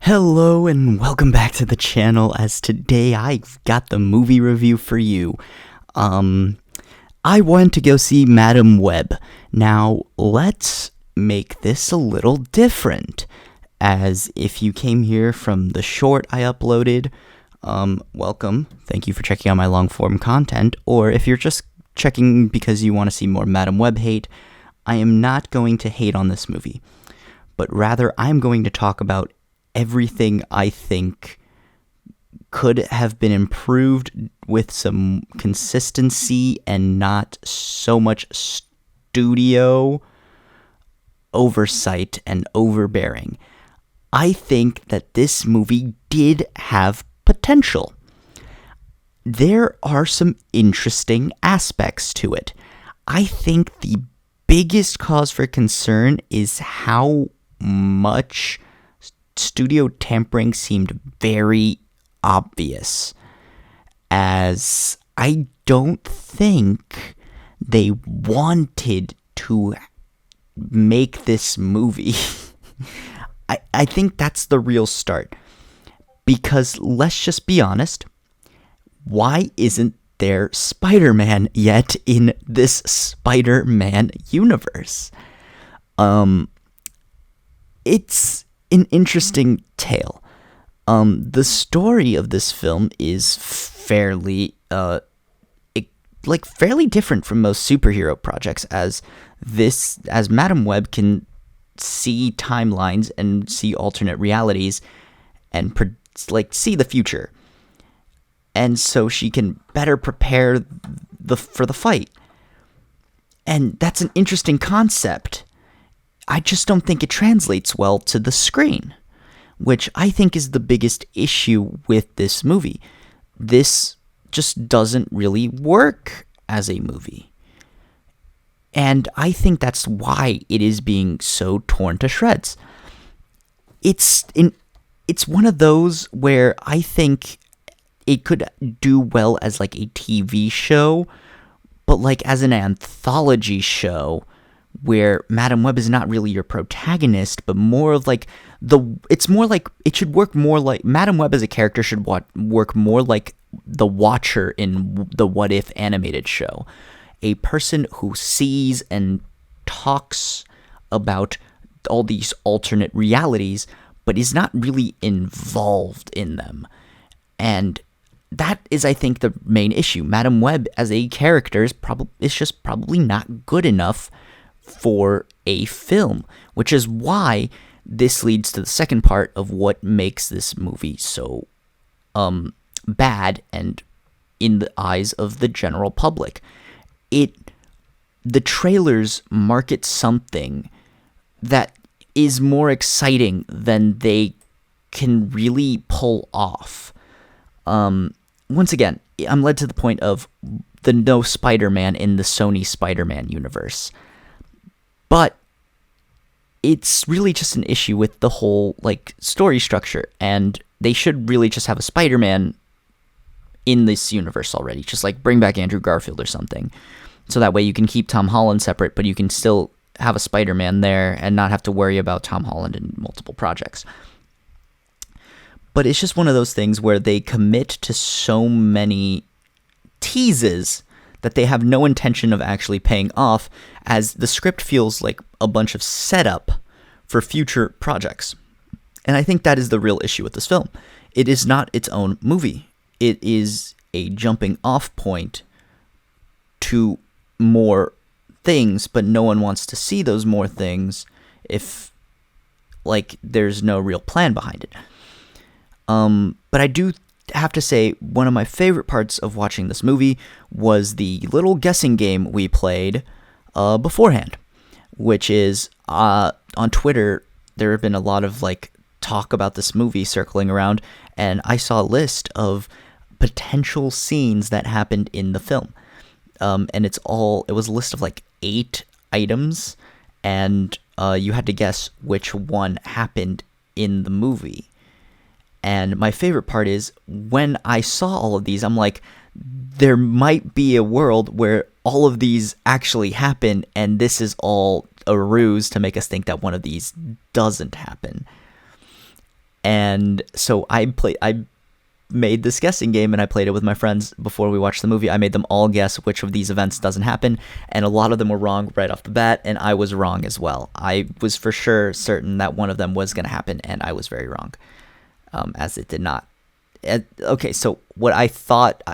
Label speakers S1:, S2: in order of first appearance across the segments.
S1: Hello and welcome back to the channel, as today I've got the movie review for you. I went to go see Madame Web. Now, let's make this a little different, as if you came here from the short I uploaded, welcome, thank you for checking out my long-form content, or if you're just checking because you want to see more Madame Web hate, I am not going to hate on this movie, but rather I'm going to talk about everything I think could have been improved with some consistency and not so much studio oversight and overbearing. I think that this movie did have potential. There are some interesting aspects to it. I think the biggest cause for concern is how much studio tampering seemed very obvious, as I don't think they wanted to make this movie. I think that's the real start, because let's just be honest, why isn't there Spider-Man yet in this Spider-Man universe? It's an interesting tale. The story of this film is fairly different from most superhero projects, as Madame Web can see timelines and see alternate realities and see the future, and so she can better prepare for the fight. And that's an interesting concept. I just don't think it translates well to the screen, which I think is the biggest issue with this movie. This just doesn't really work as a movie. And I think that's why it is being so torn to shreds. It's one of those where I think it could do well as like a TV show, but like as an anthology show, where Madame Web is not really your protagonist, but more of like it should work more like Madame Web as a character should work more like the Watcher in the What If animated show. A person who sees and talks about all these alternate realities, but is not really involved in them. And that is, I think, the main issue. Madame Web as a character is just probably not good enough for a film, which is why this leads to the second part of what makes this movie so bad and in the eyes of the general public. The trailers market something that is more exciting than they can really pull off. Once again, I'm led to the point of the no Spider-Man in the Sony Spider-Man universe. But it's really just an issue with the whole story structure, and they should really just have a Spider-Man in this universe already. Just bring back Andrew Garfield or something, so that way you can keep Tom Holland separate, but you can still have a Spider-Man there and not have to worry about Tom Holland in multiple projects. But it's just one of those things where they commit to so many teases that they have no intention of actually paying off, as the script feels like a bunch of setup for future projects. And I think that is the real issue with this film. It is not its own movie. It is a jumping off point to more things, but no one wants to see those more things if there's no real plan behind it. But I do have to say, one of my favorite parts of watching this movie was the little guessing game we played beforehand, which is on Twitter. There have been a lot of talk about this movie circling around, and I saw a list of potential scenes that happened in the film, and it was a list of 8 items, and you had to guess which one happened in the movie. And my favorite part is, when I saw all of these, I'm like, there might be a world where all of these actually happen, and this is all a ruse to make us think that one of these doesn't happen. And so I made this guessing game, and I played it with my friends before we watched the movie. I made them all guess which of these events doesn't happen, and a lot of them were wrong right off the bat, and I was wrong as well. I was for sure certain that one of them was going to happen, and I was very wrong, as it did not. Okay, so what I thought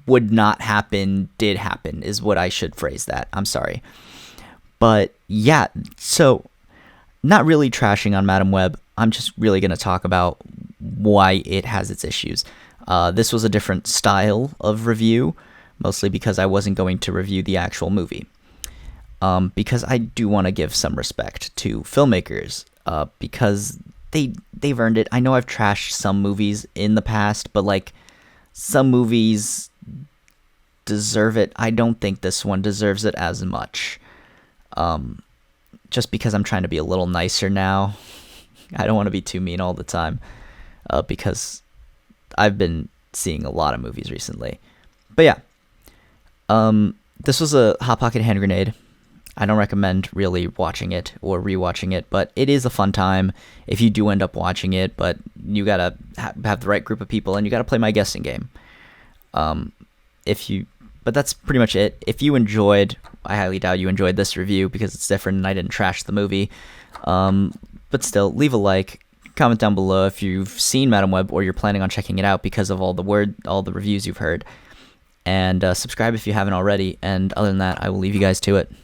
S1: would not happen did happen, is what I should phrase that. I'm sorry. But yeah, so not really trashing on Madam Web. I'm just really going to talk about why it has its issues. This was a different style of review, mostly because I wasn't going to review the actual movie. Because I do want to give some respect to filmmakers, because they've earned it. I know I've trashed some movies in the past, but like some movies deserve it. I don't think this one deserves it as much. Just because I'm trying to be a little nicer now. I don't want to be too mean all the time, because I've been seeing a lot of movies recently. But yeah, this was a Hot Pocket hand grenade. I don't recommend really watching it or rewatching it, but it is a fun time if you do end up watching it. But you gotta have the right group of people, and you gotta play my guessing game. But that's pretty much it. If you enjoyed, I highly doubt you enjoyed this review because it's different and I didn't trash the movie. But still, leave a like, comment down below if you've seen Madam Web or you're planning on checking it out because of all the reviews you've heard. And subscribe if you haven't already. And other than that, I will leave you guys to it.